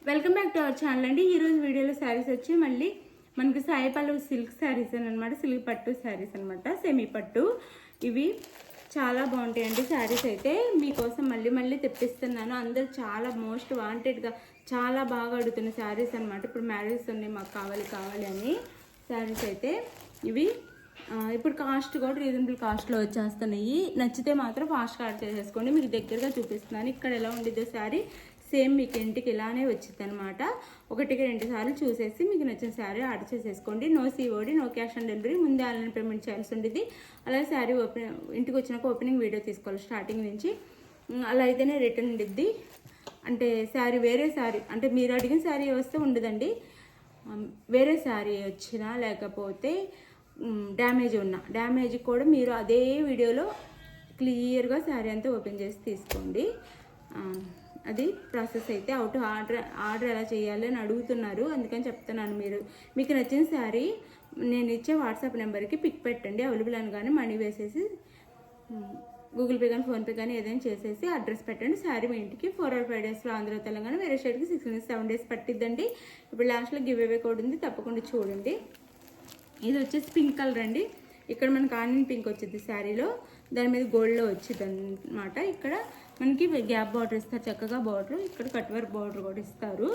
Welcome back to our channel అండి. ఈరోజు వీడియోలో శారీస్ వచ్చి మళ్ళీ మనకి సాయి పల్లవి సిల్క్ శారీస్ అనమాట. సిల్క్ పట్టు శారీస్ అనమాట, సెమీ పట్టు. ఇవి చాలా బాగుంటాయండి శారీస్. అయితే మీకోసం మళ్ళీ తెప్పిస్తున్నాను. అందరూ చాలా మోస్ట్ వాంటెడ్గా చాలా బాగా అడుగుతున్న శారీస్ అనమాట. ఇప్పుడు మ్యారేజెస్ ఉన్నాయి, మాకు కావాలి అని శారీస్. అయితే ఇవి ఇప్పుడు కాస్ట్ కూడా రీజనబుల్ కాస్ట్లో వచ్చేస్తున్నాయి. నచ్చితే మాత్రం ఫాస్ట్గా ఆర్డర్ చేసేసుకోండి. మీకు దగ్గరగా చూపిస్తున్నాను. ఇక్కడ ఎలా ఉండిద్దో శారీ సేమ్ మీకు ఇంటికి ఇలానే వచ్చింది అనమాట. 1-2 సార్లు చూసేసి మీకు నచ్చిన శారీ ఆర్డర్ చేసేసుకోండి. No COD, no cash on delivery. ముందే ఆన్లైన్ పేమెంట్ చేయాల్సి ఉండేది. అలాగే శారీ ఇంటికి వచ్చినాక ఓపెనింగ్ వీడియో తీసుకోవాలి స్టార్టింగ్ నుంచి. అలా అయితేనే రిటర్న్ ఉండిద్ది. అంటే శారీ వేరే శారీ అంటే మీరు అడిగిన శారీ వస్తే ఉండదండి. వేరే శారీ వచ్చినా లేకపోతే డ్యామేజ్ కూడా మీరు అదే వీడియోలో క్లియర్గా శారీ అంతా ఓపెన్ చేసి తీసుకోండి. అది ప్రాసెస్. అయితే ఆర్డర్ ఎలా చేయాలి అని అడుగుతున్నారు, అందుకని చెప్తున్నాను. మీకు నచ్చిన శారీ నేను ఇచ్చే వాట్సాప్ నెంబర్కి పిక్ పెట్టండి. అవైలబుల్ అని కానీ మనీ వేసేసి గూగుల్ పే కానీ ఫోన్పే కానీ ఏదైనా చేసేసి అడ్రస్ పెట్టండి. శారీ మీ ఇంటికి 4 or 5 డేస్లో ఆంధ్ర తెలంగాణ, వేరే స్టేట్కి 6-7 డేస్ పట్టిద్దండి. ఇప్పుడు లాస్ట్లో గివ్ అవే కోడ్ ఉంది, తప్పకుండా చూడండి. ఇది వచ్చేసి పింక్ కలర్ అండి. ఇక్కడ మనకి ఆనియన్ పింక్ వచ్చింది శారీలో, దాని మీద గోల్డ్లో వచ్చింది అనమాట. ఇక్కడ మనకి గ్యాప్ బార్డర్ ఇస్తారు, చక్కగా బార్డర్. ఇక్కడ కట్ వర్క్ బార్డర్ కూడా ఇస్తారు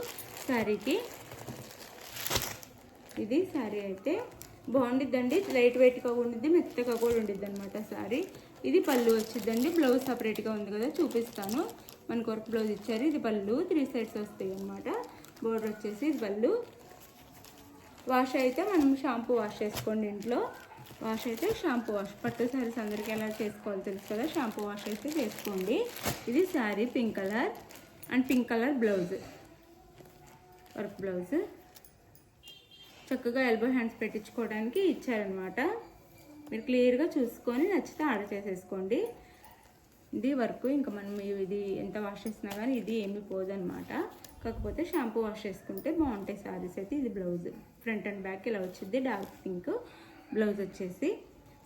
శారీకి. ఇది శారీ అయితే బాగుండిద్దండి. లైట్ వెయిట్గా ఉండిద్ది, మెత్తగా కూడా ఉండిద్ది అనమాట శారీ. ఇది పళ్ళు వచ్చిద్దండి. బ్లౌజ్ సపరేట్గా ఉంది కదా, చూపిస్తాను. మనకు వర్క్ బ్లౌజ్ ఇచ్చారు. ఇది పళ్ళు 3 sides వస్తాయి అనమాట. బార్డర్ వచ్చేసి ఇది పళ్ళు. వాష్ అయితే మనం షాంపూ వాష్ చేసుకోండి ఇంట్లో. వాష్ అయితే షాంపూ వాష్. పట్టు శారీస్ అందరికీ ఎలా చేసుకోవాలి తెలుసు కదా, షాంపూ వాష్ అయితే చేసుకోండి. ఇది sari pink colour and pink colour blouse, work blouse. చక్కగా ఎల్బో హ్యాండ్స్ పెట్టించుకోవడానికి ఇచ్చారనమాట. మీరు క్లియర్గా చూసుకొని నచ్చితే ఆర్డర్ చేసేసుకోండి. ఇది వర్క్. ఇంకా మనం ఇది ఎంత వాష్ చేసినా కానీ ఇది ఏమీ పోదనమాట. కాకపోతే షాంపూ వాష్ చేసుకుంటే బాగుంటాయి శారీస్ అయితే. ఇది బ్లౌజ్, ఫ్రంట్ అండ్ బ్యాక్ ఇలా వచ్చింది. డార్క్ పింక్ బ్లౌజ్ వచ్చేసి.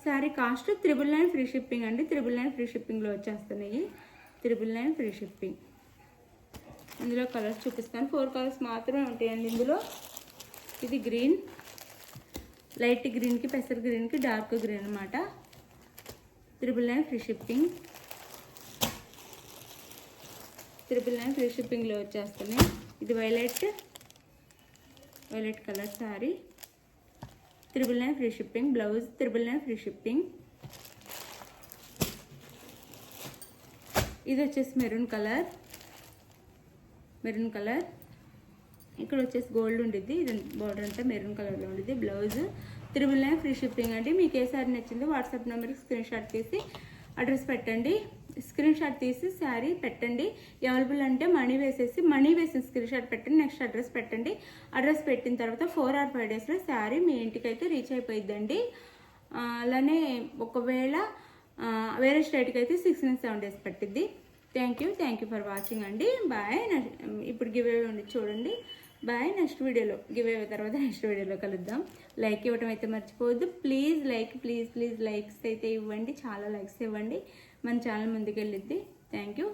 శారీ కాస్ట్ 999 ఫ్రీ షిప్పింగ్ అండి. 999 ఫ్రీ షిప్పింగ్లో వచ్చేస్తున్నాయి. 999 ఫ్రీ షిప్పింగ్. ఇందులో కలర్స్ చూపిస్తాను. 4 కలర్స్ మాత్రమే ఉంటాయండి ఇందులో. ఇది గ్రీన్, లైట్ గ్రీన్కి పెసర్ గ్రీన్కి డార్క్ గ్రీన్ అనమాట. 999 ఫ్రీ షిప్పింగ్. 999 ఫ్రీ షిప్పింగ్లో వచ్చేస్తున్నాయి. ఇది violet colour sari. 999 free shipping. Blouse 999 free shipping. ఇది వచ్చేసి మెరూన్ కలర్. ఇక్కడ వచ్చేసి గోల్డ్ ఉండిద్ది. ఇది బార్డర్ అంతా మెరూన్ కలర్లో ఉండిద్ది. బ్లౌజ్ 999 ఫ్రీ షిప్పింగ్ అండి. మీకు ఏ శారీ నచ్చిందో వాట్సాప్ నెంబర్కి స్క్రీన్ షాట్ తీసి అడ్రస్ పెట్టండి. స్క్రీన్ షాట్ తీసి శారీ పెట్టండి. అవైలబుల్ అంటే మనీ వేసిన స్క్రీన్ షాట్ పెట్టండి. నెక్స్ట్ అడ్రస్ పెట్టండి. అడ్రస్ పెట్టిన తర్వాత 4 or 5 డేస్లో శారీ మీ ఇంటికైతే రీచ్ అయిపోయిద్దండి. అలానే ఒకవేళ వేరే స్టేట్కి అయితే 6-7 డేస్ పట్టిద్ది. థ్యాంక్ యూ ఫర్ వాచింగ్ అండి. బాయ్. ఇప్పుడు గివ్ అవే ఉంది చూడండి. బాయ్. నెక్స్ట్ వీడియోలో గివ్ అవే తర్వాత నెక్స్ట్ వీడియోలో కలుద్దాం. లైక్ ఇవ్వడం అయితే మర్చిపోవద్దు. ప్లీజ్ లైక్స్ అయితే ఇవ్వండి. చాలా లైక్స్ ఇవ్వండి. మన ఛానల్ ముందుకు వెళ్ళిద్ది. Thank you.